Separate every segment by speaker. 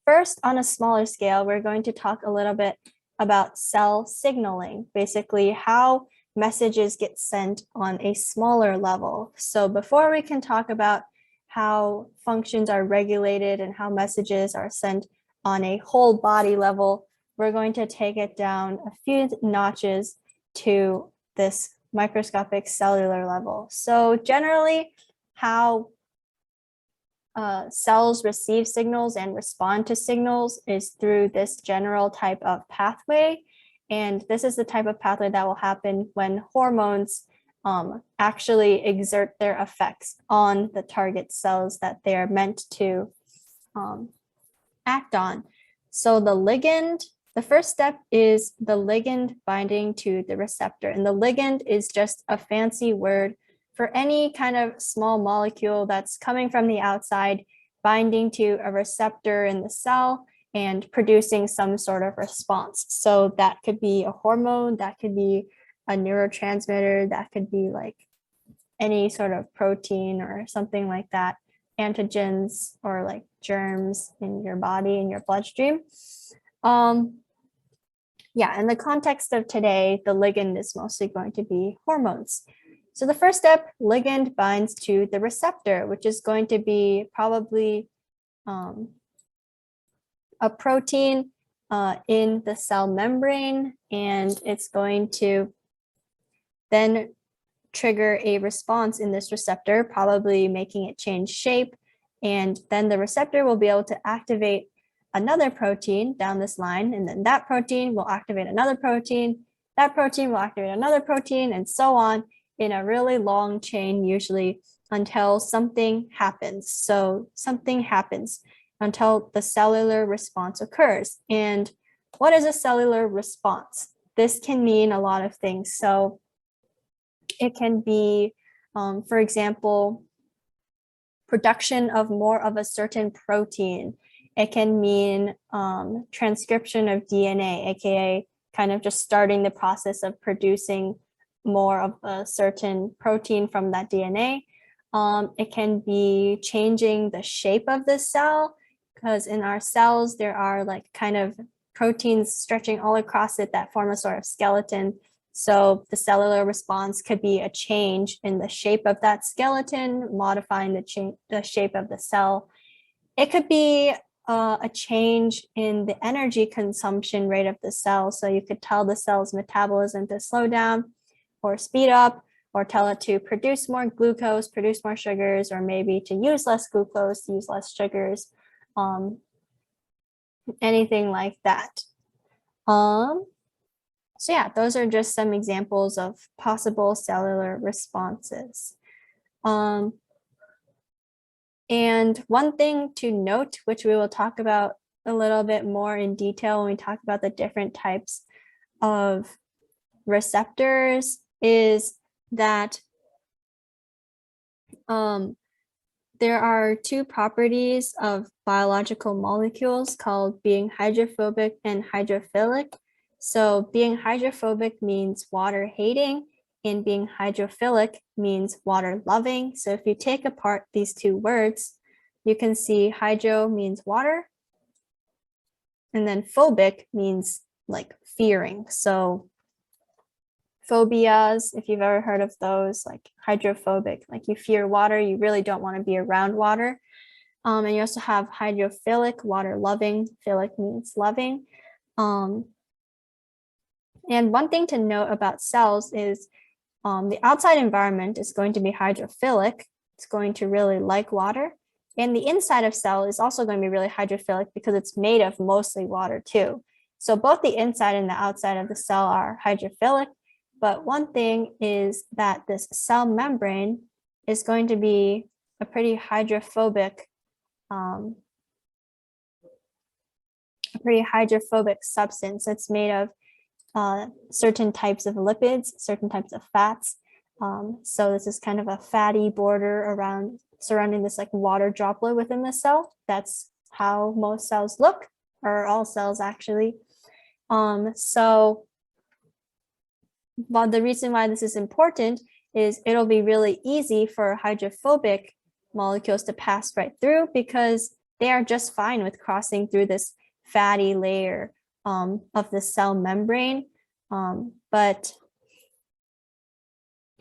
Speaker 1: first, on a smaller scale, we're going to talk a little bit about cell signaling, basically how messages get sent on a smaller level. So before we can talk about how functions are regulated and how messages are sent on a whole body level, we're going to take it down a few notches to this microscopic cellular level. So generally, how cells receive signals and respond to signals is through this general type of pathway. And this is the type of pathway that will happen when hormones actually exert their effects on the target cells that they are meant to act on. So the first step is the ligand binding to the receptor. And the ligand is just a fancy word for any kind of small molecule that's coming from the outside, binding to a receptor in the cell and producing some sort of response. So that could be a hormone, that could be a neurotransmitter, that could be like any sort of protein or something like that, antigens or like germs in your body, in your bloodstream. Yeah, in the context of today, the ligand is mostly going to be hormones. So the first step, ligand binds to the receptor, which is going to be probably a protein in the cell membrane, and it's going to then trigger a response in this receptor, probably making it change shape. And then the receptor will be able to activate another protein down this line, and then that protein will activate another protein, that protein will activate another protein, and so on in a really long chain, usually until something happens. So something happens until the cellular response occurs. And what is a cellular response? This can mean a lot of things. So it can be, for example, production of more of a certain protein. It can mean transcription of DNA, aka kind of just starting the process of producing more of a certain protein from that DNA. It can be changing the shape of the cell, because in our cells, there are like kind of proteins stretching all across it that form a sort of skeleton. So the cellular response could be a change in the shape of that skeleton, modifying the shape of the cell. It could be a change in the energy consumption rate of the cell. So you could tell the cell's metabolism to slow down or speed up, or tell it to produce more glucose, produce more sugars, or maybe to use less glucose, use less sugars, anything like that. So yeah, those are just some examples of possible cellular responses. And one thing to note, which we will talk about a little bit more in detail when we talk about the different types of receptors, is that there are two properties of biological molecules called being hydrophobic and hydrophilic. So being hydrophobic means water hating, and being hydrophilic means water loving. So if you take apart these two words, you can see hydro means water, and then phobic means like fearing. So phobias, if you've ever heard of those, like hydrophobic, like you fear water, you really don't want to be around water. And you also have hydrophilic, water loving, philic means loving. And one thing to note about cells is the outside environment is going to be hydrophilic. It's going to really like water. And the inside of cell is also going to be really hydrophilic because it's made of mostly water too. So both the inside and the outside of the cell are hydrophilic. But one thing is that this cell membrane is going to be a pretty hydrophobic substance. It's made of certain types of lipids, certain types of fats. So this is kind of a fatty border surrounding this like water droplet within the cell. That's how most cells look, or all cells actually. But the reason why this is important is it'll be really easy for hydrophobic molecules to pass right through, because they are just fine with crossing through this fatty layer of the cell membrane. But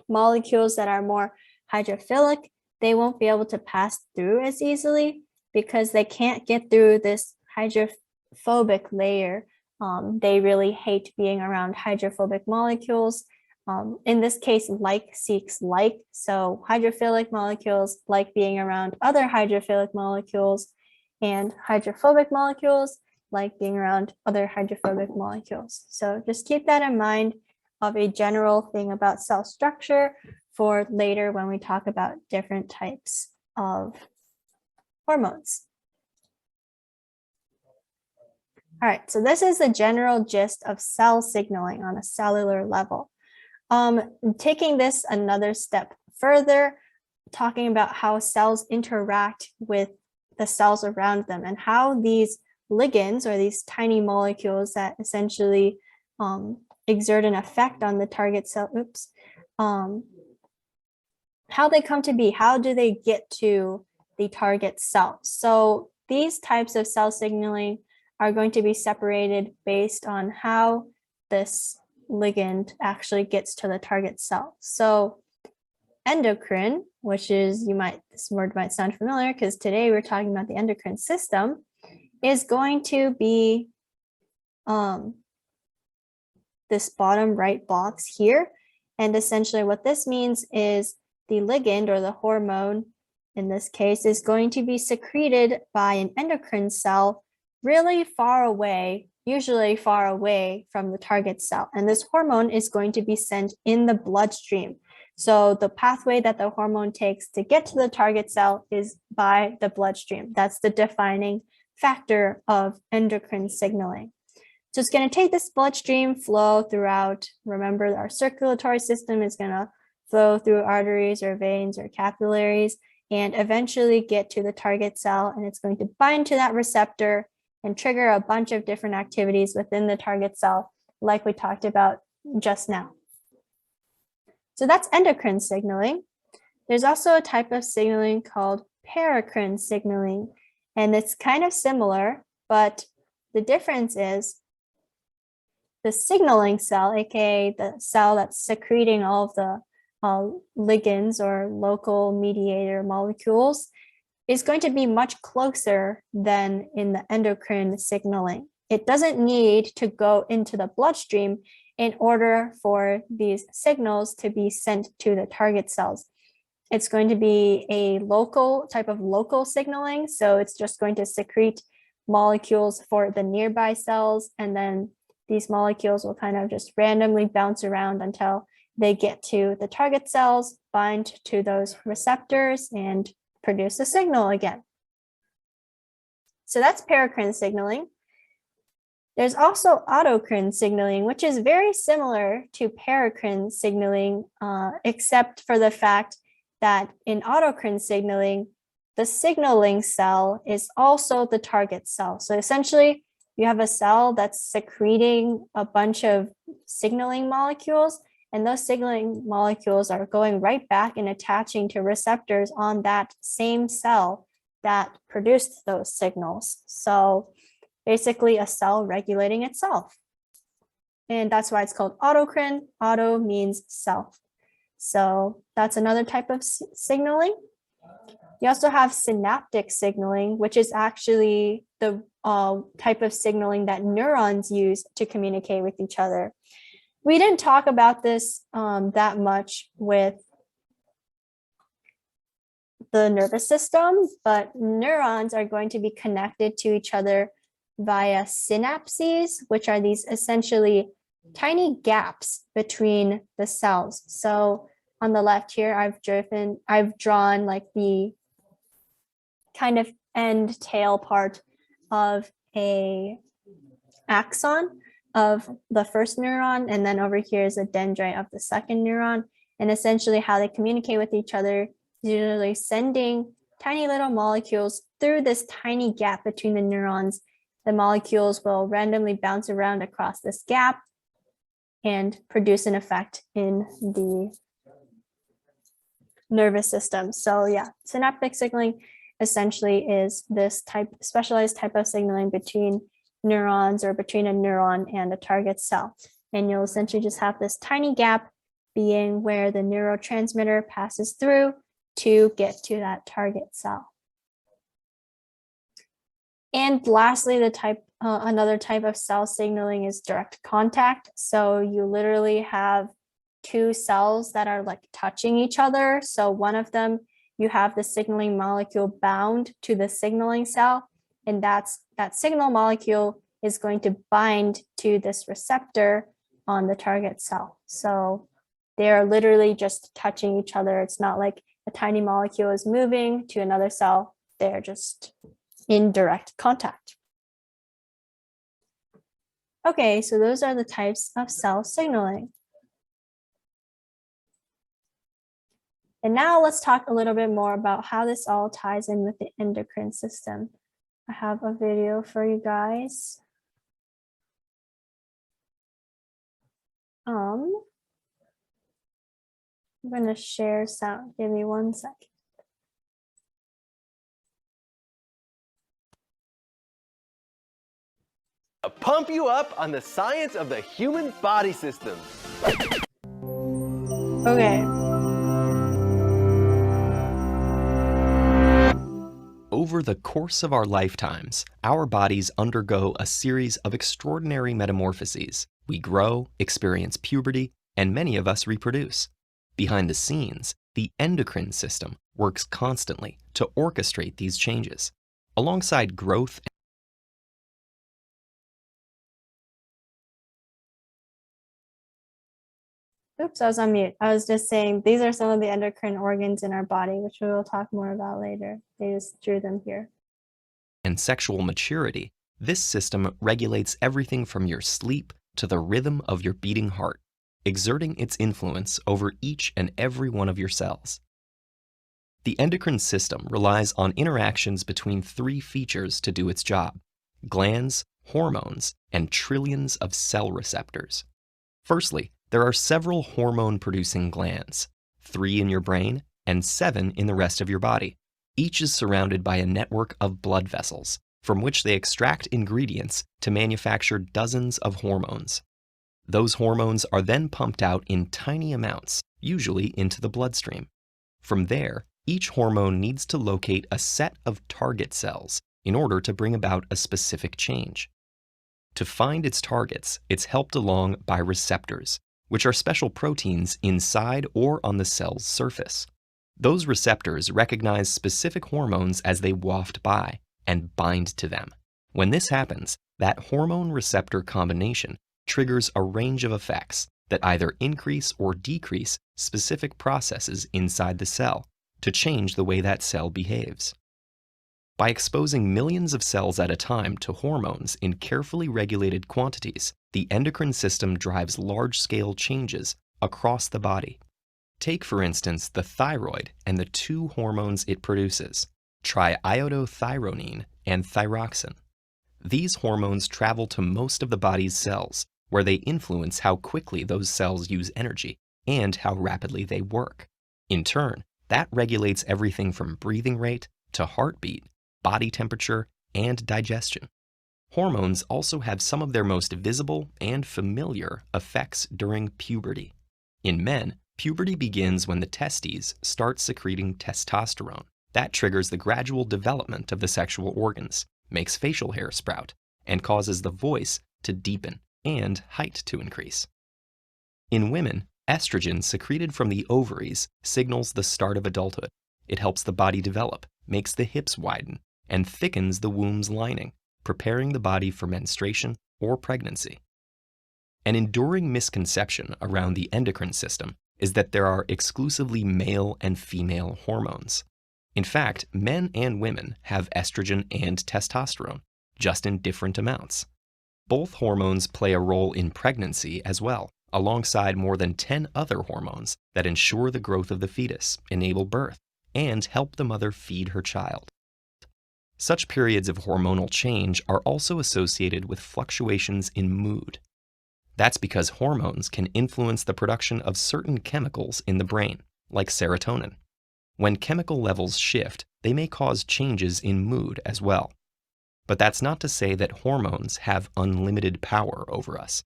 Speaker 1: molecules that are more hydrophilic, they won't be able to pass through as easily because they can't get through this hydrophobic layer. They really hate being around hydrophobic molecules. In this case, like seeks like. So hydrophilic molecules like being around other hydrophilic molecules, and hydrophobic molecules like being around other hydrophobic molecules. So just keep that in mind of a general thing about cell structure for later when we talk about different types of hormones. All right, so this is the general gist of cell signaling on a cellular level. Taking this another step further, talking about how cells interact with the cells around them and how these ligands, or these tiny molecules that essentially exert an effect on the target cell, how they come to be, how do they get to the target cell? So these types of cell signaling are going to be separated based on how this ligand actually gets to the target cell. So endocrine, which is, this word might sound familiar because today we're talking about the endocrine system, is going to be this bottom right box here. And essentially what this means is the ligand, or the hormone in this case, is going to be secreted by an endocrine cell really far away, usually far away from the target cell. And this hormone is going to be sent in the bloodstream. So the pathway that the hormone takes to get to the target cell is by the bloodstream. That's the defining factor of endocrine signaling. So it's going to take this bloodstream flow throughout. Remember, our circulatory system is going to flow through arteries or veins or capillaries and eventually get to the target cell. And it's going to bind to that receptor and trigger a bunch of different activities within the target cell, like we talked about just now. So that's endocrine signaling. There's also a type of signaling called paracrine signaling, and it's kind of similar, but the difference is the signaling cell, aka the cell that's secreting all of the ligands or local mediator molecules, is going to be much closer than in the endocrine signaling. It doesn't need to go into the bloodstream in order for these signals to be sent to the target cells. It's going to be a local type of local signaling. So it's just going to secrete molecules for the nearby cells, and then these molecules will kind of just randomly bounce around until they get to the target cells, bind to those receptors, and produce a signal again. So that's paracrine signaling. There's also autocrine signaling, which is very similar to paracrine signaling, except for the fact that in autocrine signaling, the signaling cell is also the target cell. So essentially, you have a cell that's secreting a bunch of signaling molecules, and those signaling molecules are going right back and attaching to receptors on that same cell that produced those signals. So basically a cell regulating itself. And that's why it's called autocrine. Auto means self. So that's another type of signaling. You also have synaptic signaling, which is actually the type of signaling that neurons use to communicate with each other. We didn't talk about this that much with the nervous system, but neurons are going to be connected to each other via synapses, which are these essentially tiny gaps between the cells. So on the left here, I've drawn like the kind of end tail part of a axon of the first neuron, and then over here is a dendrite of the second neuron. And essentially how they communicate with each other, usually sending tiny little molecules through this tiny gap between the neurons. The molecules will randomly bounce around across this gap and produce an effect in the nervous system. So yeah, synaptic signaling essentially is this specialized type of signaling between neurons or between a neuron and a target cell. And you'll essentially just have this tiny gap being where the neurotransmitter passes through to get to that target cell. And lastly, another type of cell signaling is direct contact. So you literally have two cells that are like touching each other. So one of them, you have the signaling molecule bound to the signaling cell, and that signal molecule is going to bind to this receptor on the target cell. So they are literally just touching each other. It's not like a tiny molecule is moving to another cell. They're just in direct contact. Okay, so those are the types of cell signaling. And now let's talk a little bit more about how this all ties in with the endocrine system. I have a video for you guys. I'm going to share sound. Give me 1 second.
Speaker 2: Pump you up on the science of the human body system.
Speaker 1: Okay.
Speaker 3: Over the course of our lifetimes, our bodies undergo a series of extraordinary metamorphoses. We grow, experience puberty, and many of us reproduce. Behind the scenes, the endocrine system works constantly to orchestrate these changes. Alongside growth,
Speaker 1: Oops, I was on mute. I was just saying these are some of the endocrine organs in our body, which we will talk more about later. They just drew them here.
Speaker 3: and sexual maturity, this system regulates everything from your sleep to the rhythm of your beating heart, exerting its influence over each and every one of your cells. The endocrine system relies on interactions between three features to do its job: glands, hormones, and trillions of cell receptors. Firstly, there are several hormone-producing glands, 3 in your brain and 7 in the rest of your body. Each is surrounded by a network of blood vessels, from which they extract ingredients to manufacture dozens of hormones. Those hormones are then pumped out in tiny amounts, usually into the bloodstream. From there, each hormone needs to locate a set of target cells in order to bring about a specific change. To find its targets, it's helped along by receptors, which are special proteins inside or on the cell's surface. Those receptors recognize specific hormones as they waft by and bind to them. When this happens, that hormone-receptor combination triggers a range of effects that either increase or decrease specific processes inside the cell to change the way that cell behaves. By exposing millions of cells at a time to hormones in carefully regulated quantities, the endocrine system drives large-scale changes across the body. Take, for instance, the thyroid and the 2 hormones it produces, triiodothyronine and thyroxine. These hormones travel to most of the body's cells, where they influence how quickly those cells use energy and how rapidly they work. In turn, that regulates everything from breathing rate to heartbeat, body temperature, and digestion. Hormones also have some of their most visible and familiar effects during puberty. In men, puberty begins when the testes start secreting testosterone. That triggers the gradual development of the sexual organs, makes facial hair sprout, and causes the voice to deepen and height to increase. In women, estrogen secreted from the ovaries signals the start of adulthood. It helps the body develop, makes the hips widen, and thickens the womb's lining, preparing the body for menstruation or pregnancy. An enduring misconception around the endocrine system is that there are exclusively male and female hormones. In fact, men and women have estrogen and testosterone, just in different amounts. Both hormones play a role in pregnancy as well, alongside more than 10 other hormones that ensure the growth of the fetus, enable birth, and help the mother feed her child. Such periods of hormonal change are also associated with fluctuations in mood. That's because hormones can influence the production of certain chemicals in the brain, like serotonin. When chemical levels shift, they may cause changes in mood as well. But that's not to say that hormones have unlimited power over us.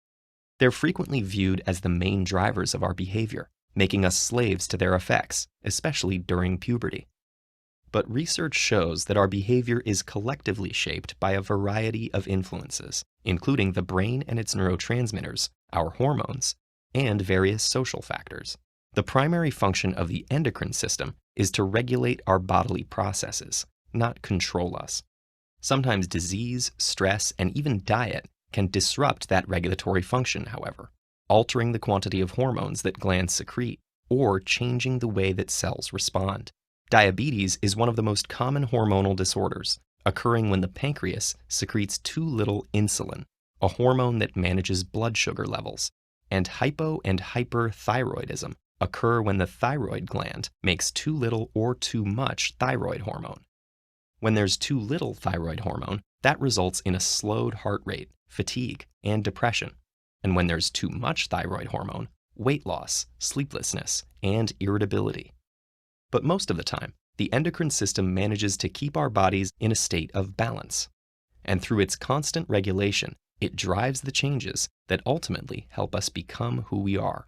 Speaker 3: They're frequently viewed as the main drivers of our behavior, making us slaves to their effects, especially during puberty. But research shows that our behavior is collectively shaped by a variety of influences, including the brain and its neurotransmitters, our hormones, and various social factors. The primary function of the endocrine system is to regulate our bodily processes, not control us. Sometimes disease, stress, and even diet can disrupt that regulatory function, however, altering the quantity of hormones that glands secrete or changing the way that cells respond. Diabetes is one of the most common hormonal disorders, occurring when the pancreas secretes too little insulin, a hormone that manages blood sugar levels, and hypo and hyperthyroidism occur when the thyroid gland makes too little or too much thyroid hormone. When there's too little thyroid hormone, that results in a slowed heart rate, fatigue, and depression. And when there's too much thyroid hormone, weight loss, sleeplessness, and irritability. But most of the time, the endocrine system manages to keep our bodies in a state of balance. And through its constant regulation, it drives the changes that ultimately help us become who we are.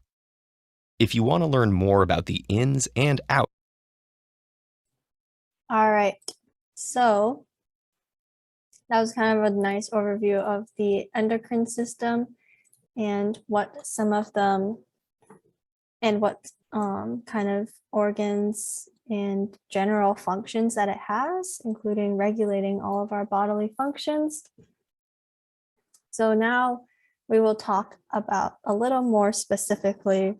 Speaker 3: If you want to learn more about the ins and outs.
Speaker 1: All right, so that was kind of a nice overview of the endocrine system and what some of them and what kind of organs and general functions that it has, including regulating all of our bodily functions. So now we will talk about a little more specifically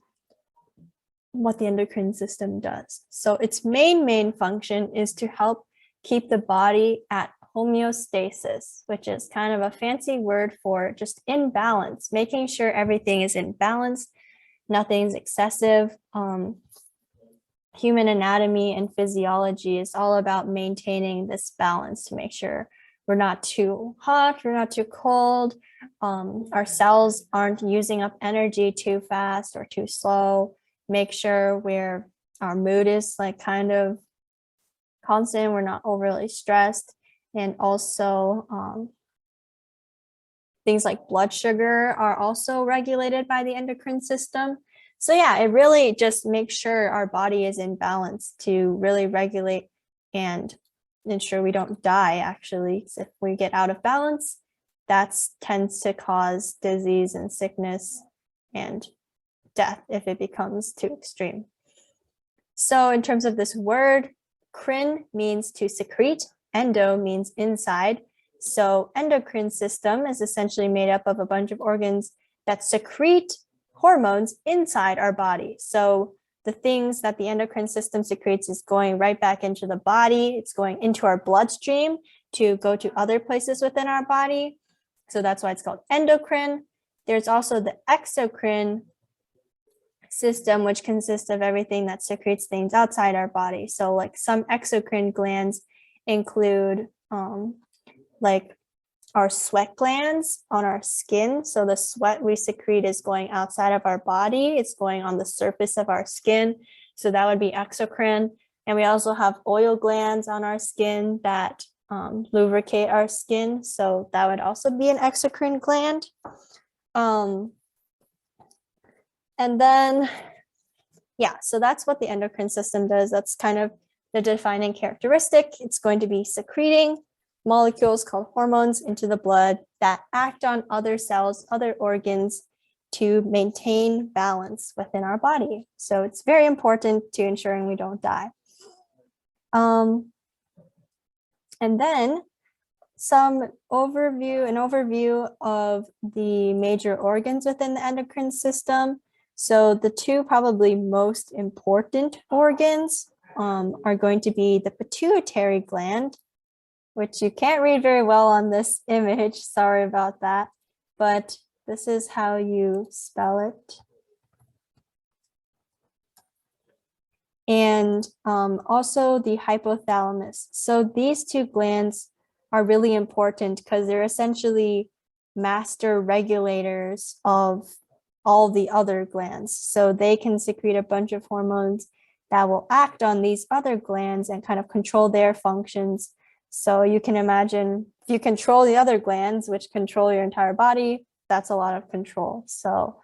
Speaker 1: what the endocrine system does. So its main function is to help keep the body at homeostasis, which is kind of a fancy word for just in balance, making sure everything is in balance, nothing's excessive. Human anatomy and physiology is all about maintaining this balance to make sure we're not too hot, we're not too cold, our cells aren't using up energy too fast or too slow, make sure our mood is like kind of constant, we're not overly stressed, and also things like blood sugar are also regulated by the endocrine system. So yeah, it really just makes sure our body is in balance to really regulate and ensure we don't die, actually. If we get out of balance, that tends to cause disease and sickness and death if it becomes too extreme. So in terms of this word, crine means to secrete, endo means inside. So endocrine system is essentially made up of a bunch of organs that secrete hormones inside our body. So the things that the endocrine system secretes is going right back into the body. It's going into our bloodstream to go to other places within our body. So that's why it's called endocrine. There's also the exocrine system, which consists of everything that secretes things outside our body. So like some exocrine glands include like our sweat glands on our skin. So the sweat we secrete is going outside of our body. It's going on the surface of our skin. So that would be exocrine. And we also have oil glands on our skin that lubricate our skin. So that would also be an exocrine gland. And then, yeah, so that's what the endocrine system does. That's kind of the defining characteristic. It's going to be secreting molecules called hormones into the blood that act on other cells, other organs to maintain balance within our body. So it's very important to ensuring we don't die. And then an overview of the major organs within the endocrine system. So the two probably most important organs are going to be the pituitary gland, which you can't read very well on this image. Sorry about that. But this is how you spell it. And also the hypothalamus. So these two glands are really important because they're essentially master regulators of all the other glands. So they can secrete a bunch of hormones that will act on these other glands and kind of control their functions. So you can imagine if you control the other glands, which control your entire body, that's a lot of control. So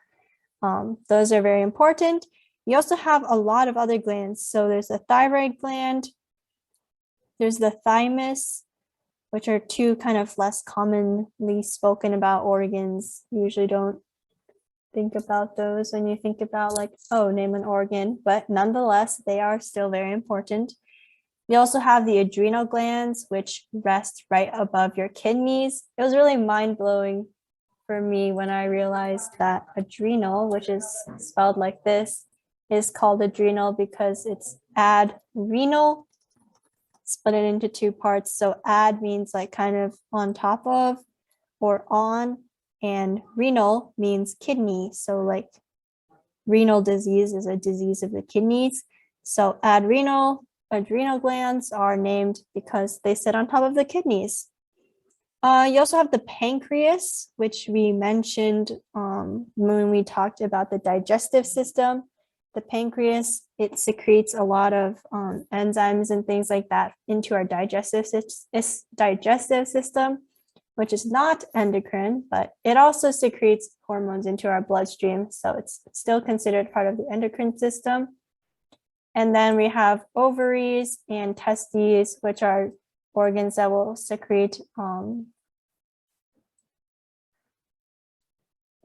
Speaker 1: those are very important. You also have a lot of other glands. So there's the thyroid gland, there's the thymus, which are two kind of less commonly spoken about organs. You usually don't think about those when you think about like, oh, name an organ, but nonetheless, they are still very important. You also have the adrenal glands, which rest right above your kidneys. It was really mind-blowing for me when I realized that adrenal, which is spelled like this, is called adrenal because it's adrenal. Split it into two parts. So ad means like kind of on top of or on, and renal means kidney. So like renal disease is a disease of the kidneys. So adrenal glands are named because they sit on top of the kidneys. You also have the pancreas, which we mentioned when we talked about the digestive system. The pancreas, it secretes a lot of enzymes and things like that into our digestive system, which is not endocrine, but it also secretes hormones into our bloodstream. So it's still considered part of the endocrine system. And then we have ovaries and testes, which are organs that will secrete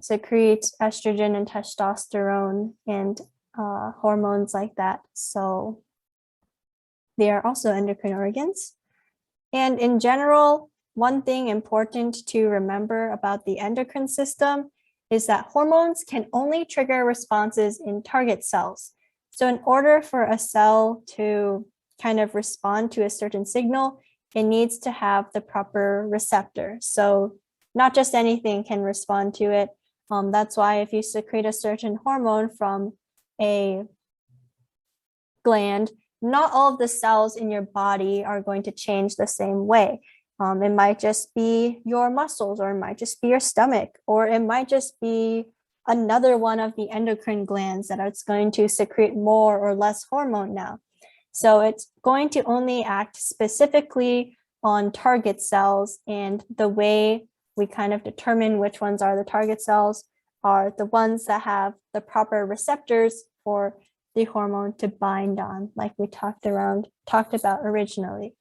Speaker 1: estrogen and testosterone and hormones like that. So they are also endocrine organs. And in general, one thing important to remember about the endocrine system is that hormones can only trigger responses in target cells. So in order for a cell to kind of respond to a certain signal, it needs to have the proper receptor. So not just anything can respond to it. That's why if you secrete a certain hormone from a gland, not all of the cells in your body are going to change the same way. It might just be your muscles, or it might just be your stomach, or it might just be another one of the endocrine glands that it's going to secrete more or less hormone now. So it's going to only act specifically on target cells, and the way we kind of determine which ones are the target cells are the ones that have the proper receptors for the hormone to bind on, like we talked about originally.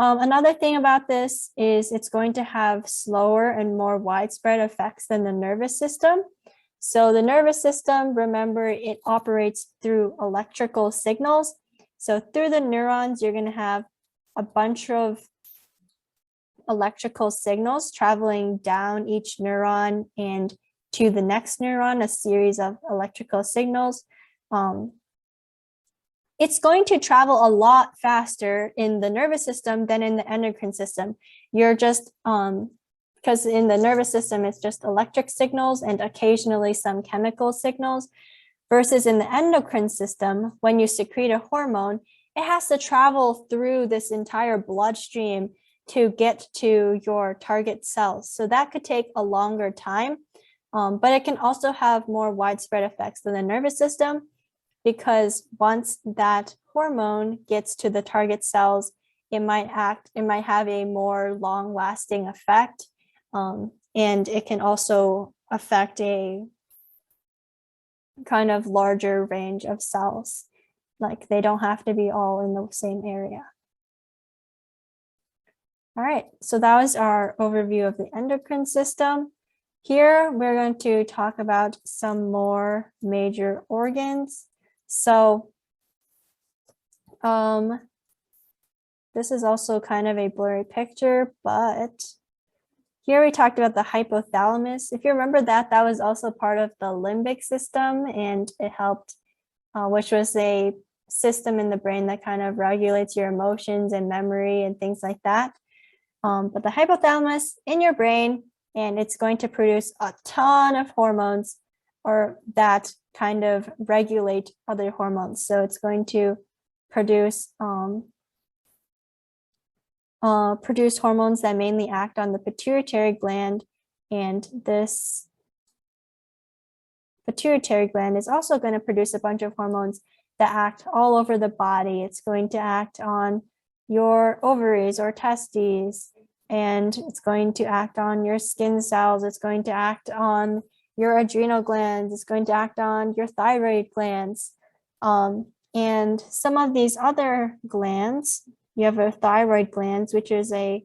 Speaker 1: Another thing about this is it's going to have slower and more widespread effects than the nervous system. So the nervous system, remember, it operates through electrical signals. So through the neurons, you're going to have a bunch of electrical signals traveling down each neuron and to the next neuron, a series of electrical signals. It's going to travel a lot faster in the nervous system than in the endocrine system. You're just, because in the nervous system, it's just electric signals and occasionally some chemical signals, versus in the endocrine system, when you secrete a hormone, it has to travel through this entire bloodstream to get to your target cells. So that could take a longer time, but it can also have more widespread effects than the nervous system, because once that hormone gets to the target cells, it might have a more long-lasting effect, and it can also affect a kind of larger range of cells. Like they don't have to be all in the same area. All right, so that was our overview of the endocrine system. Here, we're going to talk about some more major organs. So this is also kind of a blurry picture, but here we talked about the hypothalamus. If you remember that was also part of the limbic system, and it helped, which was a system in the brain that kind of regulates your emotions and memory and things like that. But the hypothalamus in your brain, and it's going to produce a ton of hormones, or that kind of regulate other hormones. So it's going to produce hormones that mainly act on the pituitary gland, and this pituitary gland is also going to produce a bunch of hormones that act all over the body. It's going to act on your ovaries or testes, and it's going to act on your skin cells. It's going to act on your adrenal glands. It's going to act on your thyroid glands. And some of these other glands, you have a thyroid glands, which is a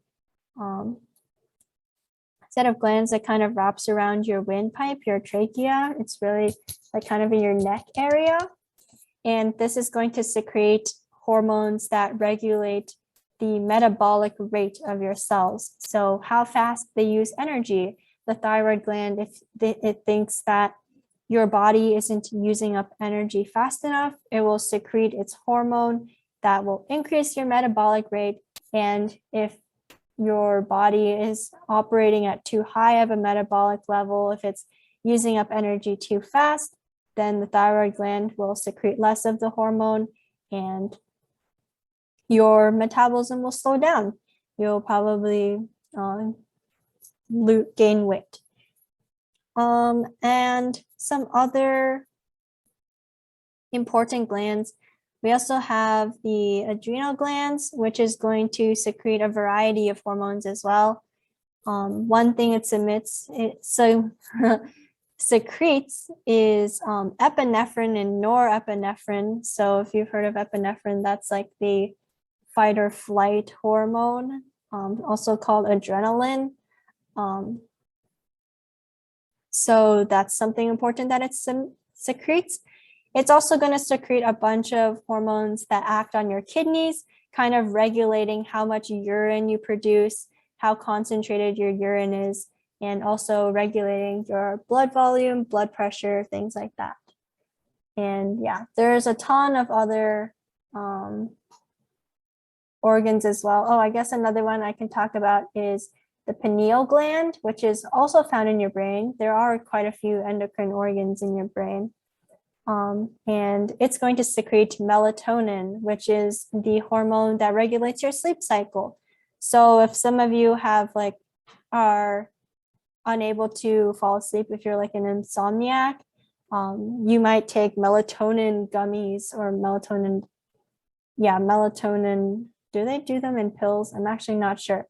Speaker 1: set of glands that kind of wraps around your windpipe, your trachea. It's really like kind of in your neck area. And this is going to secrete hormones that regulate the metabolic rate of your cells. So how fast they use energy. The thyroid gland, if it thinks that your body isn't using up energy fast enough, it will secrete its hormone that will increase your metabolic rate. And if your body is operating at too high of a metabolic level, if it's using up energy too fast, then the thyroid gland will secrete less of the hormone and your metabolism will slow down. You'll probably gain weight. And some other important glands. We also have the adrenal glands, which is going to secrete a variety of hormones as well. One thing it secretes is epinephrine and norepinephrine. So if you've heard of epinephrine, that's like the fight or flight hormone, also called adrenaline. So that's something important that it secretes. It's also going to secrete a bunch of hormones that act on your kidneys, kind of regulating how much urine you produce, how concentrated your urine is, and also regulating your blood volume, blood pressure, things like that. And yeah, there's a ton of other organs as well. Oh, I guess another one I can talk about is the pineal gland, which is also found in your brain. There are quite a few endocrine organs in your brain. And it's going to secrete melatonin, which is the hormone that regulates your sleep cycle. So if some of you are unable to fall asleep, if you're like an insomniac, you might take melatonin gummies or melatonin. Do they do them in pills? I'm actually not sure,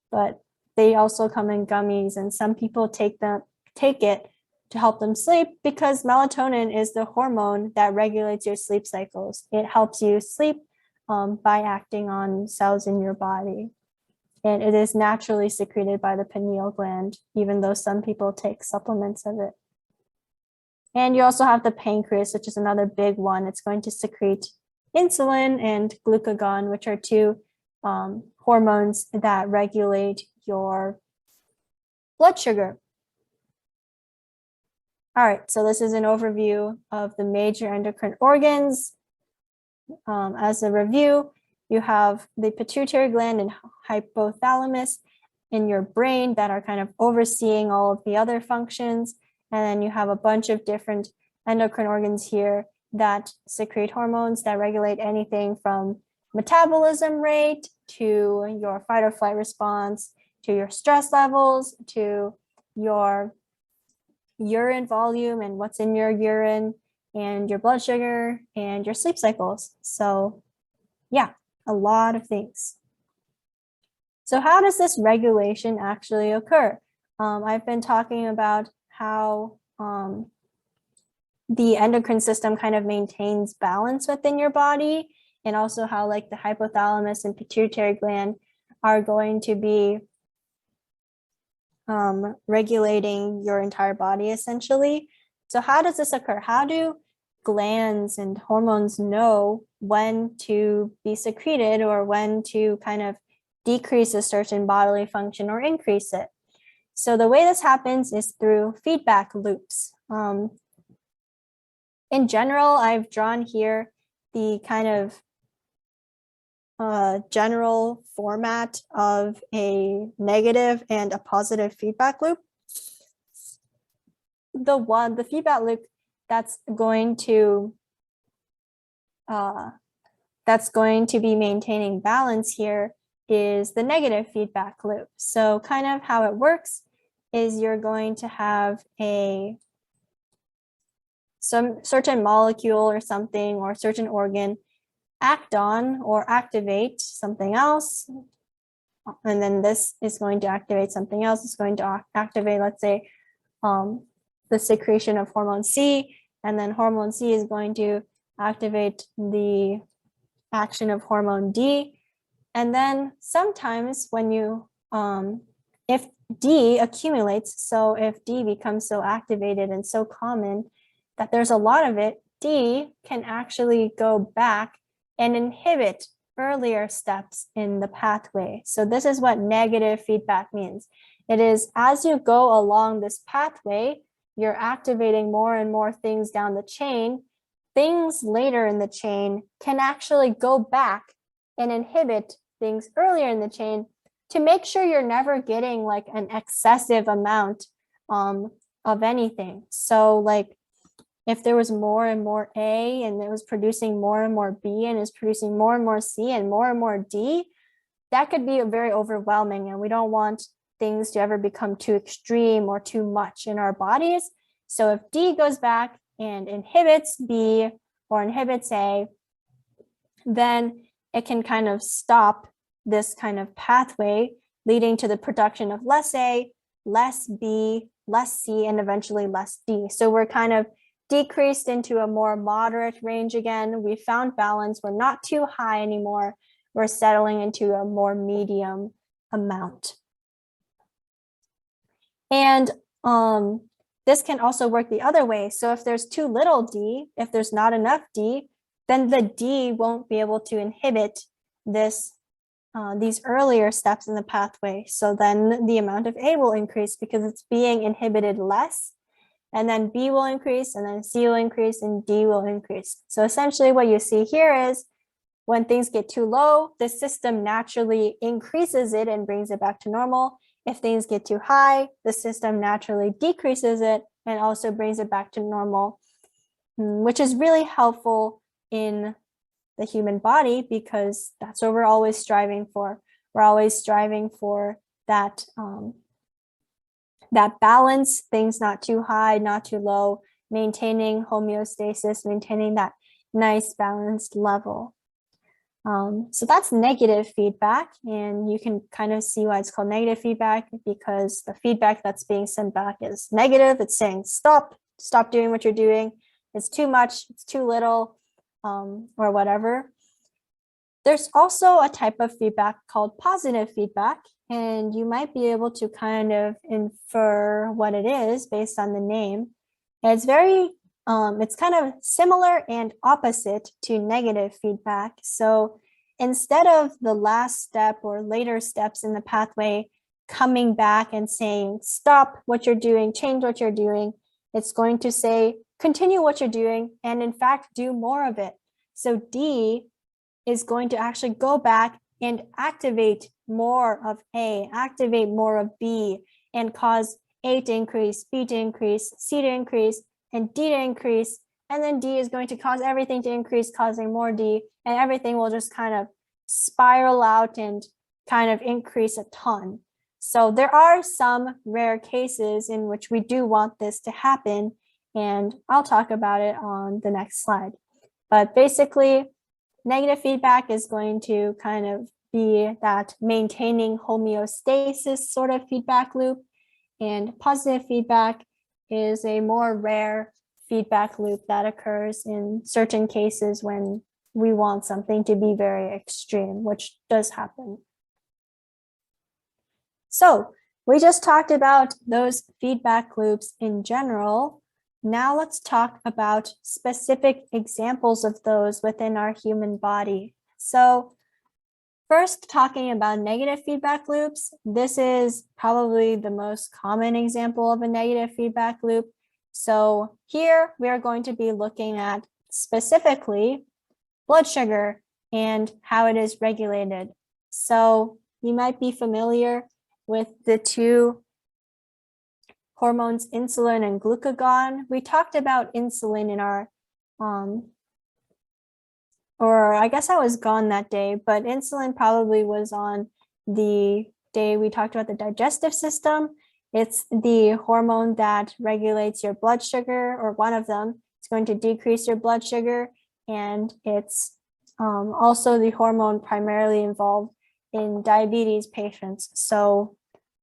Speaker 1: but they also come in gummies, and some people take it to help them sleep because melatonin is the hormone that regulates your sleep cycles. It helps you sleep by acting on cells in your body. And it is naturally secreted by the pineal gland, even though some people take supplements of it. And you also have the pancreas, which is another big one. It's going to secrete insulin and glucagon, which are two hormones that regulate your blood sugar. All right, so this is an overview of the major endocrine organs. As a review, you have the pituitary gland and hypothalamus in your brain that are kind of overseeing all of the other functions. And then you have a bunch of different endocrine organs here that secrete hormones that regulate anything from metabolism rate to your fight or flight response, to your stress levels, to your urine volume and what's in your urine, and your blood sugar and your sleep cycles. So yeah, a lot of things. So how does this regulation actually occur? I've been talking about how the endocrine system kind of maintains balance within your body, and also how like the hypothalamus and pituitary gland are going to be regulating your entire body essentially. So how does this occur? How do glands and hormones know when to be secreted or when to kind of decrease a certain bodily function or increase it? So the way this happens is through feedback loops. In general, I've drawn here the kind of general format of a negative and a positive feedback loop. The feedback loop that's going to be maintaining balance here is the negative feedback loop. So kind of how it works is you're going to have a some certain molecule or something or certain organ act on or activate something else. And then this is going to activate something else. It's going to activate, let's say, the secretion of hormone C, and then hormone C is going to activate the action of hormone D. And then sometimes when you, if D accumulates, so if D becomes so activated and so common that there's a lot of it, D can actually go back and inhibit earlier steps in the pathway. So this is what negative feedback means. It is as you go along this pathway, you're activating more and more things down the chain. Things later in the chain can actually go back and inhibit things earlier in the chain to make sure you're never getting like an excessive amount of anything. So like if there was more and more A and it was producing more and more B and is producing more and more C and more D, that could be very overwhelming, and we don't want things to ever become too extreme or too much in our bodies. So if D goes back and inhibits B or inhibits A, then it can kind of stop this kind of pathway, leading to the production of less A, less B, less C, and eventually less D. So we're kind of decreased into a more moderate range again. We found balance. We're not too high anymore. We're settling into a more medium amount. And this can also work the other way. So if there's too little D, if there's not enough D, then the D won't be able to inhibit this these earlier steps in the pathway. So then the amount of A will increase because it's being inhibited less, and then B will increase, and then C will increase, and D will increase. So essentially what you see here is when things get too low, the system naturally increases it and brings it back to normal. If things get too high, the system naturally decreases it and also brings it back to normal, which is really helpful in the human body because that's what we're always striving for. We're always striving for that, that balance, things not too high, not too low, maintaining homeostasis, maintaining that nice balanced level. So that's negative feedback, and you can kind of see why it's called negative feedback, because the feedback that's being sent back is negative. It's saying, stop doing what you're doing. It's too much, it's too little, or whatever. There's also a type of feedback called positive feedback, and you might be able to kind of infer what it is based on the name. And it's very it's kind of similar and opposite to negative feedback. So instead of the last step or later steps in the pathway coming back and saying, stop what you're doing, change what you're doing, it's going to say, continue what you're doing, and in fact, do more of it. So D is going to actually go back and activate more of A, activate more of B, and cause A to increase, B to increase, C to increase, and D to increase, and then D is going to cause everything to increase, causing more D, and everything will just kind of spiral out and kind of increase a ton. So there are some rare cases in which we do want this to happen, and I'll talk about it on the next slide. But basically, negative feedback is going to kind of be that maintaining homeostasis sort of feedback loop, and positive feedback is a more rare feedback loop that occurs in certain cases when we want something to be very extreme, which does happen. So we just talked about those feedback loops in general. Now let's talk about specific examples of those within our human body. So first, talking about negative feedback loops, this is probably the most common example of a negative feedback loop. So here we are going to be looking at specifically blood sugar and how it is regulated. So you might be familiar with the two hormones, insulin and glucagon. We talked about insulin in our or I guess I was gone that day, but insulin probably was on the day we talked about the digestive system. It's the hormone that regulates your blood sugar, or one of them. It's going to decrease your blood sugar, and it's also the hormone primarily involved in diabetes patients. So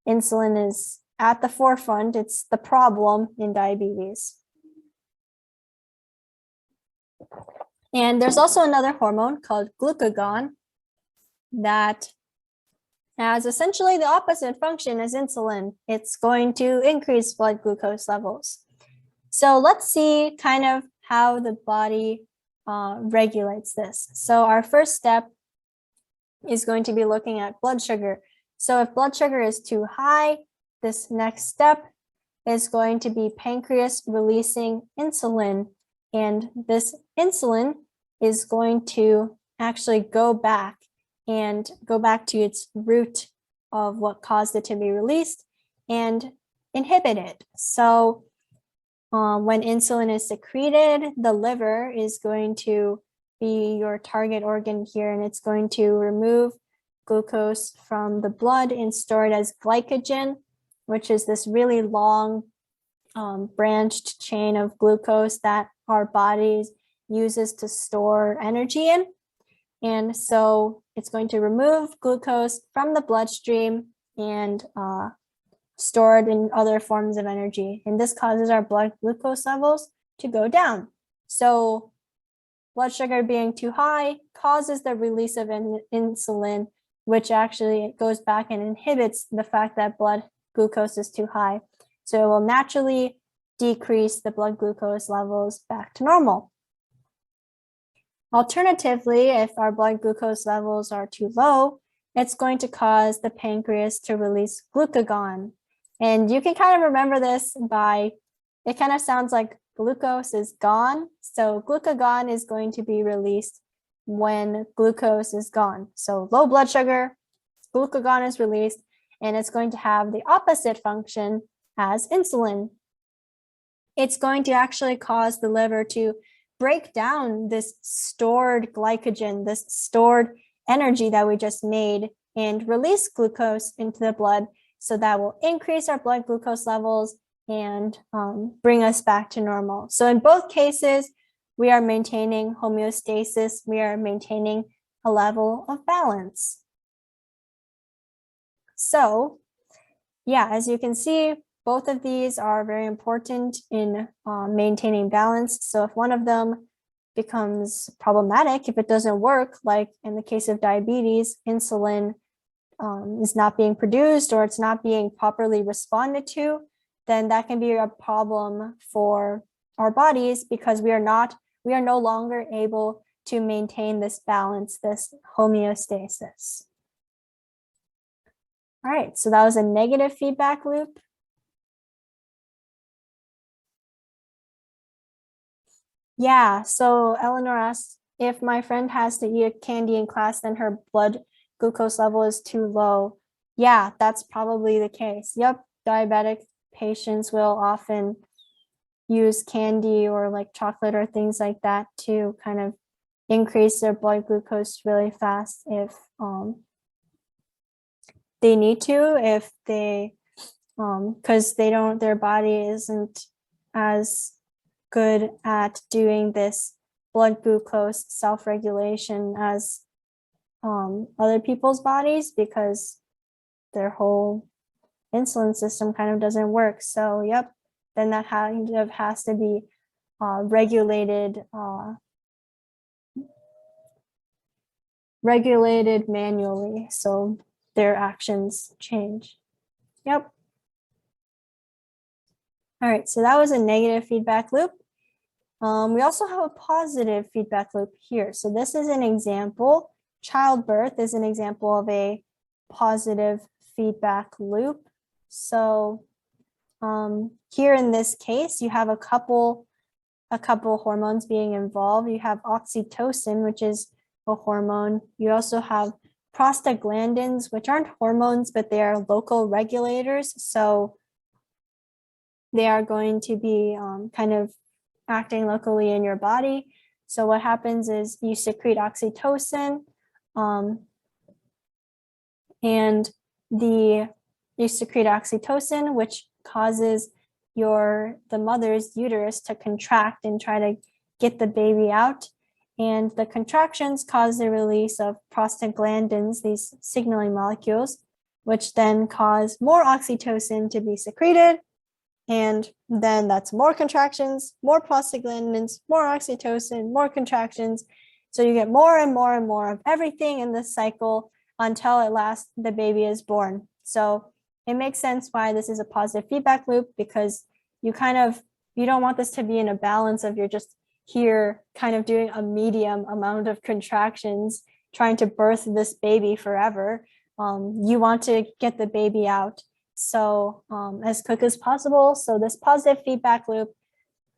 Speaker 1: insulin is at the forefront. It's the problem in diabetes. And there's also another hormone called glucagon that has essentially the opposite function as insulin. It's going to increase blood glucose levels. So let's see kind of how the body regulates this. So our first step is going to be looking at blood sugar. So if blood sugar is too high, this next step is going to be pancreas releasing insulin. And this insulin is going to actually go back to its root of what caused it to be released and inhibit it. So when insulin is secreted, the liver is going to be your target organ here, and it's going to remove glucose from the blood and store it as glycogen, which is this really long branched chain of glucose that our body uses to store energy in. And so it's going to remove glucose from the bloodstream and store it in other forms of energy. And this causes our blood glucose levels to go down. So blood sugar being too high causes the release of insulin, which actually goes back and inhibits the fact that blood glucose is too high. So it will naturally decrease the blood glucose levels back to normal. Alternatively, if our blood glucose levels are too low, it's going to cause the pancreas to release glucagon. And you can kind of remember this by, it kind of sounds like glucose is gone. So glucagon is going to be released when glucose is gone. So low blood sugar, glucagon is released, and it's going to have the opposite function as insulin. It's going to actually cause the liver to break down this stored glycogen, this stored energy that we just made, and release glucose into the blood. So that will increase our blood glucose levels and bring us back to normal. So in both cases, we are maintaining homeostasis. We are maintaining a level of balance. So yeah, as you can see, both of these are very important in maintaining balance. So if one of them becomes problematic, if it doesn't work, like in the case of diabetes, insulin is not being produced or it's not being properly responded to, then that can be a problem for our bodies because we are no longer able to maintain this balance, this homeostasis. All right, so that was a negative feedback loop. Yeah, so Eleanor asked, if my friend has to eat a candy in class, then her blood glucose level is too low. Yeah, that's probably the case. Yep, diabetic patients will often use candy or like chocolate or things like that to kind of increase their blood glucose really fast if they need to, if they, because their body isn't as good at doing this blood glucose self-regulation as other people's bodies because their whole insulin system kind of doesn't work. So yep, then that kind of has to be regulated manually, so their actions change. Yep. All right, so that was a negative feedback loop. We also have a positive feedback loop here. So this is an example. Childbirth is an example of a positive feedback loop. So here in this case, you have a couple hormones being involved. You have oxytocin, which is a hormone. You also have prostaglandins, which aren't hormones, but they are local regulators. So they are going to be kind of acting locally in your body. So what happens is you secrete oxytocin, and you secrete oxytocin, which causes the mother's uterus to contract and try to get the baby out. And the contractions cause the release of prostaglandins, these signaling molecules, which then cause more oxytocin to be secreted. And then that's more contractions, more prostaglandins, more oxytocin, more contractions. So you get more and more and more of everything in this cycle until at last the baby is born. So it makes sense why this is a positive feedback loop, because you don't want this to be in a balance of you're just here kind of doing a medium amount of contractions, trying to birth this baby forever. You want to get the baby out so as quick as possible. So this positive feedback loop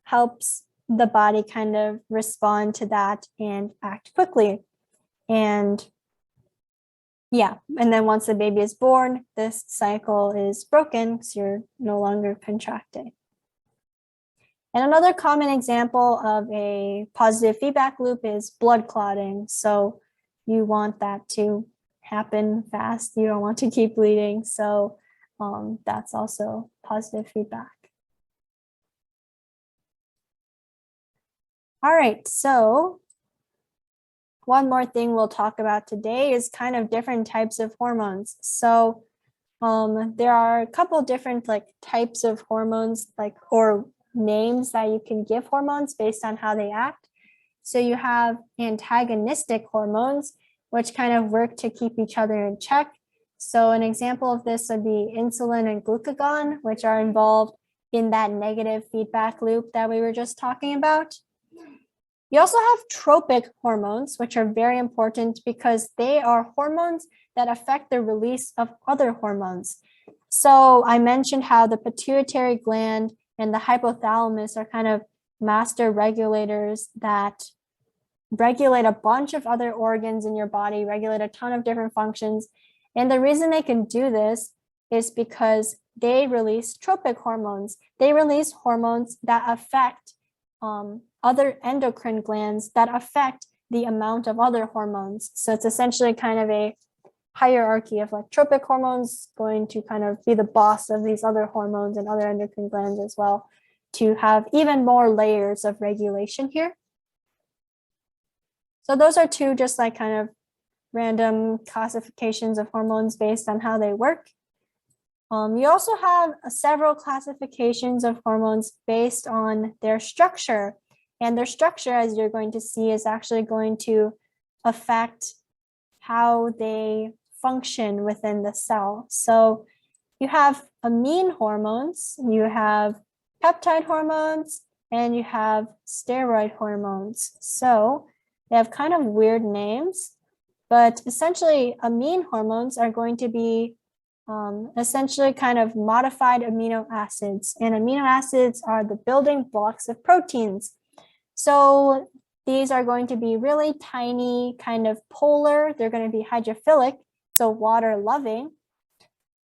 Speaker 1: helps the body kind of respond to that and act quickly. And yeah, and then once the baby is born, this cycle is broken because you're no longer contracting. And another common example of a positive feedback loop is blood clotting. So you want that to happen fast. You don't want to keep bleeding. So that's also positive feedback. All right, so one more thing we'll talk about today is kind of different types of hormones. So there are a couple different types of hormones, or names that you can give hormones based on how they act. So you have antagonistic hormones, which kind of work to keep each other in check. So an example of this would be insulin and glucagon, which are involved in that negative feedback loop that we were just talking about. You also have tropic hormones, which are very important because they are hormones that affect the release of other hormones. So I mentioned how the pituitary gland and the hypothalamus are kind of master regulators that regulate a bunch of other organs in your body, regulate a ton of different functions. And the reason they can do this is because they release tropic hormones. They release hormones that affect other endocrine glands that affect the amount of other hormones. So it's essentially kind of a hierarchy of tropic hormones going to kind of be the boss of these other hormones and other endocrine glands as well, to have even more layers of regulation here. So those are two just kind of random classifications of hormones based on how they work. You also have several classifications of hormones based on their structure. And their structure, as you're going to see, is actually going to affect how they function within the cell. So you have amine hormones, you have peptide hormones, and you have steroid hormones. So they have kind of weird names, but essentially amine hormones are going to be essentially kind of modified amino acids. And amino acids are the building blocks of proteins. So these are going to be really tiny, kind of polar. They're going to be hydrophilic, so water-loving.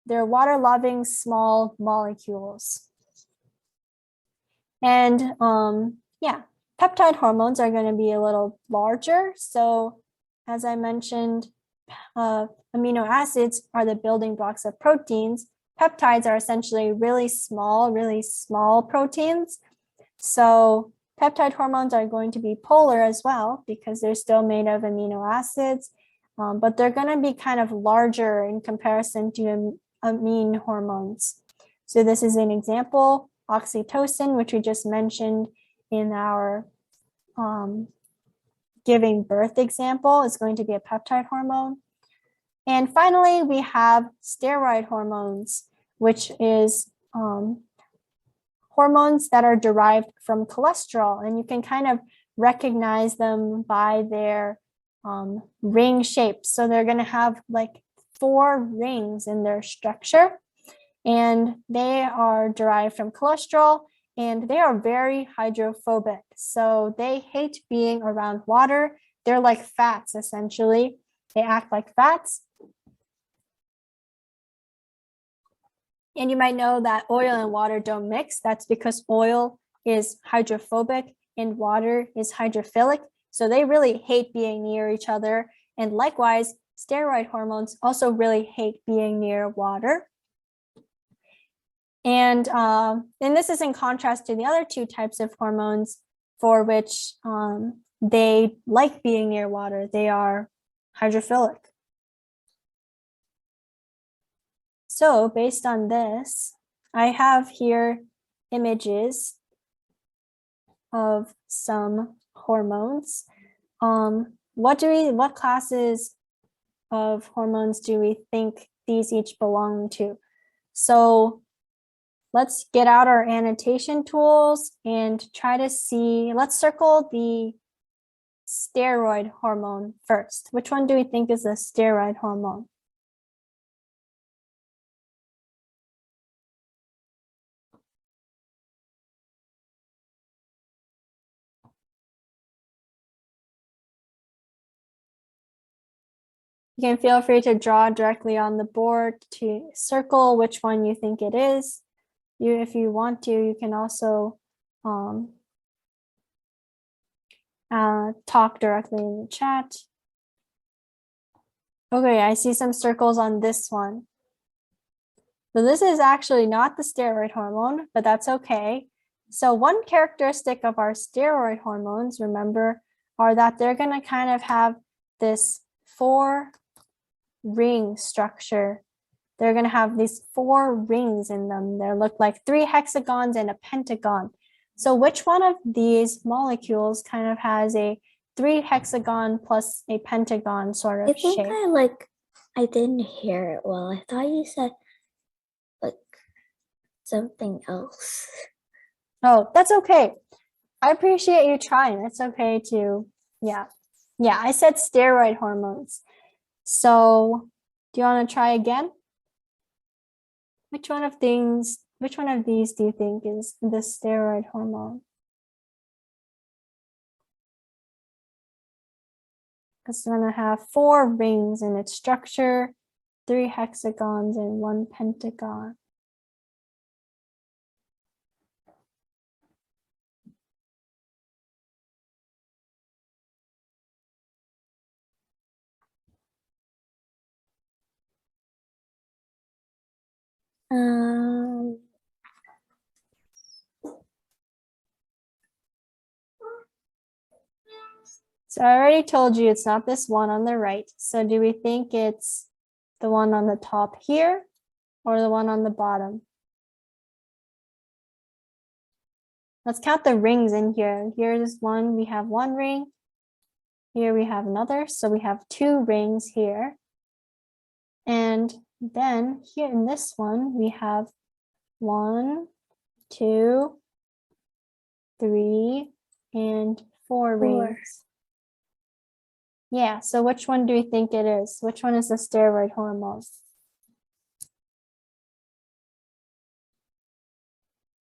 Speaker 1: They're water-loving small molecules. And yeah, peptide hormones are going to be a little larger. So as I mentioned, amino acids are the building blocks of proteins. Peptides are essentially really small proteins. So peptide hormones are going to be polar as well because they're still made of amino acids, but they're going to be kind of larger in comparison to amine hormones. So this is an example, oxytocin, which we just mentioned in our giving birth example, is going to be a peptide hormone. And finally, we have steroid hormones, which is hormones that are derived from cholesterol. And you can kind of recognize them by their ring shape. So they're going to have 4 rings in their structure. And they are derived from cholesterol. And they are very hydrophobic. So they hate being around water. They're like fats, essentially. They act like fats. And you might know that oil and water don't mix. That's because oil is hydrophobic and water is hydrophilic. So they really hate being near each other. And likewise, steroid hormones also really hate being near water. And this is in contrast to the other two types of hormones for which they like being near water. They are hydrophilic. So based on this, I have here images of some hormones. What classes of hormones do we think these each belong to? So let's get out our annotation tools and try to see, let's circle the steroid hormone first. Which one do we think is the steroid hormone? You can feel free to draw directly on the board to circle which one you think it is. If you want to, you can also talk directly in the chat. Okay, I see some circles on this one. So this is actually not the steroid hormone, but that's okay. So one characteristic of our steroid hormones, remember, are that they're going to kind of have this 4-ring structure. They're going to have these 4 rings in them. They look like 3 hexagons and a pentagon. So which one of these molecules kind of has a 3 hexagon plus a pentagon sort of shape?
Speaker 4: I didn't hear it well. I thought you said like something else.
Speaker 1: Oh, that's okay. I appreciate you trying. It's okay to, yeah, I said steroid hormones. So do you want to try again? Which one of these do you think is the steroid hormone? It's going to have 4 rings in its structure, 3 hexagons and 1 pentagon. So I already told you it's not this one on the right. So do we think it's the one on the top here or the one on the bottom? Let's count the rings in here. Here's one, we have 1 ring. Here we have another, so we have 2 rings here. And then here in this one, we have 1, 2, 3, and 4 rings. Yeah, so which one do you think it is? Which one is the steroid hormone?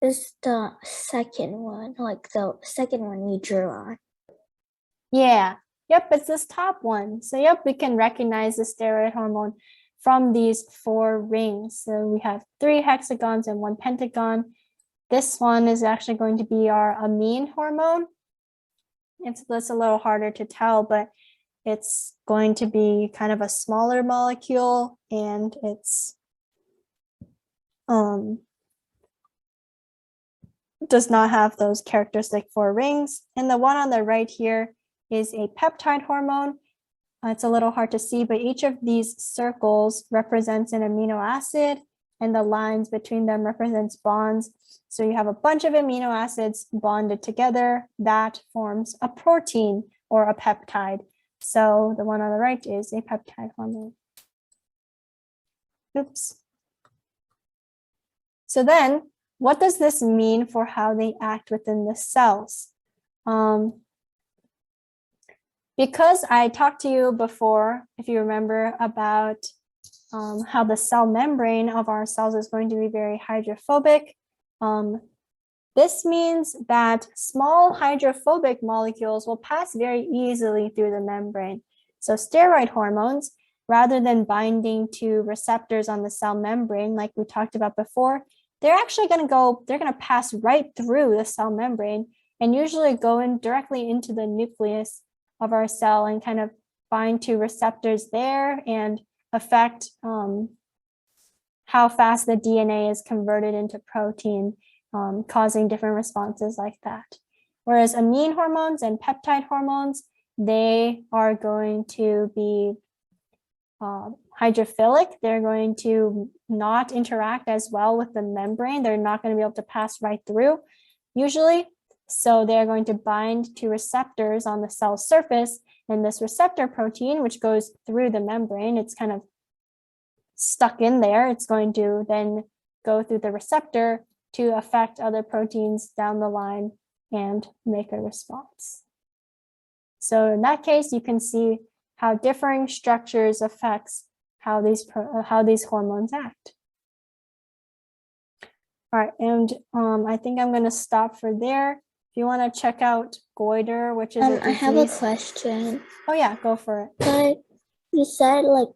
Speaker 4: It's the second one, like the second one you drew on.
Speaker 1: Yeah, yep, it's this top one. So yep, we can recognize the steroid hormone from these 4 rings. So we have 3 hexagons and 1 pentagon. This one is actually going to be our amine hormone. That's a little harder to tell, but it's going to be kind of a smaller molecule, and it's does not have those characteristic 4 rings. And the one on the right here is a peptide hormone. It's a little hard to see, but each of these circles represents an amino acid, and the lines between them represents bonds. So you have a bunch of amino acids bonded together that forms a protein or a peptide. So the one on the right is a peptide hormone. Oops. So then, what does this mean for how they act within the cells? Because I talked to you before, if you remember, about how the cell membrane of our cells is going to be very hydrophobic. This means that small hydrophobic molecules will pass very easily through the membrane. So steroid hormones, rather than binding to receptors on the cell membrane, like we talked about before, they're actually going to pass right through the cell membrane and usually go in directly into the nucleus of our cell and kind of bind to receptors there and affect how fast the DNA is converted into protein, causing different responses like that. Whereas amine hormones and peptide hormones, they are going to be hydrophilic. They're going to not interact as well with the membrane. They're not going to be able to pass right through usually. So they're going to bind to receptors on the cell surface, and this receptor protein, which goes through the membrane, it's kind of stuck in there. It's going to then go through the receptor to affect other proteins down the line and make a response. So in that case, you can see how differing structures affects how these hormones act. All right, and I think I'm going to stop for there. If you want to check out goiter, which is a disease.
Speaker 4: I have a question.
Speaker 1: Oh yeah, go for it.
Speaker 4: But you said like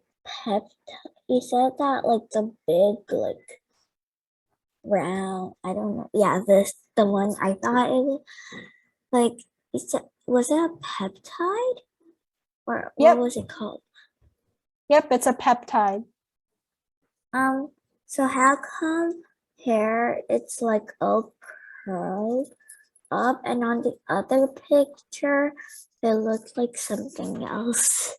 Speaker 4: you said that like the big like round, I don't know. Yeah, the one I thought it was like you said, was it a peptide? Or
Speaker 1: Yep.
Speaker 4: what was it called?
Speaker 1: Yep, it's a peptide.
Speaker 4: So how come here it's like all curled up, and on the other picture it looks like something else?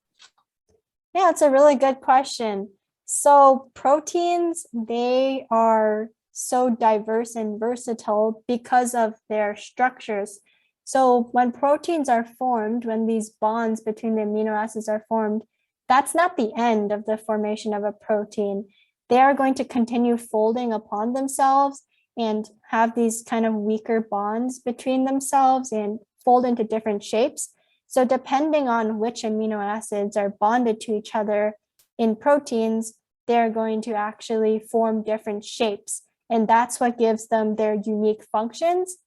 Speaker 1: Yeah, it's a really good question. So proteins, they are so diverse and versatile because of their structures. So when proteins are formed, when these bonds between the amino acids are formed, that's not the end of the formation of a protein. They are going to continue folding upon themselves and have these kind of weaker bonds between themselves and fold into different shapes. So depending on which amino acids are bonded to each other in proteins, they're going to actually form different shapes. And that's what gives them their unique functions.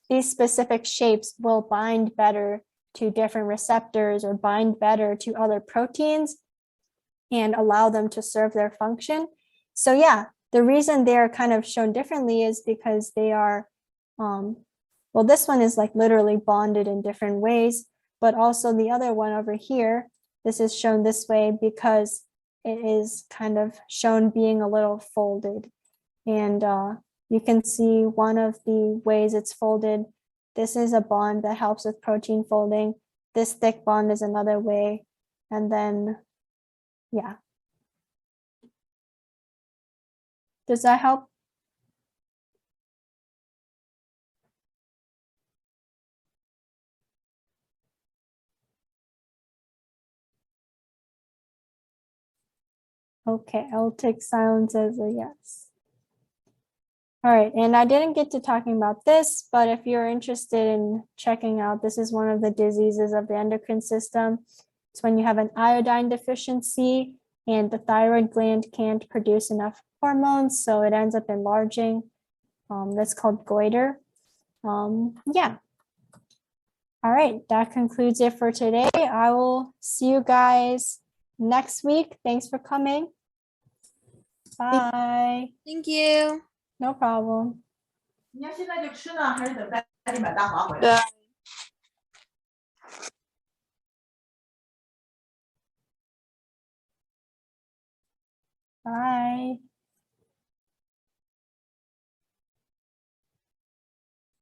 Speaker 1: These specific shapes will bind better to different receptors or bind better to other proteins and allow them to serve their function. So yeah, the reason they're kind of shown differently is because they are, well, this one is like literally bonded in different ways, but also the other one over here, this is shown this way because it is kind of shown being a little folded. And you can see one of the ways it's folded. This is a bond that helps with protein folding. This thick bond is another way. And then, yeah. Does that help? Okay, I'll take silence as a yes. All right, and I didn't get to talking about this, but if you're interested in checking out, this is one of the diseases of the endocrine system. It's when you have an iodine deficiency and the thyroid gland can't produce enough hormones, so it ends up enlarging. That's called goiter. Yeah. All right, that concludes it for today. I will see you guys next week. Thanks for coming. Bye.
Speaker 5: Thank you.
Speaker 1: No problem.
Speaker 6: 你要现在就吃呢，还是等待你买大华回来？
Speaker 5: 对。
Speaker 1: Bye.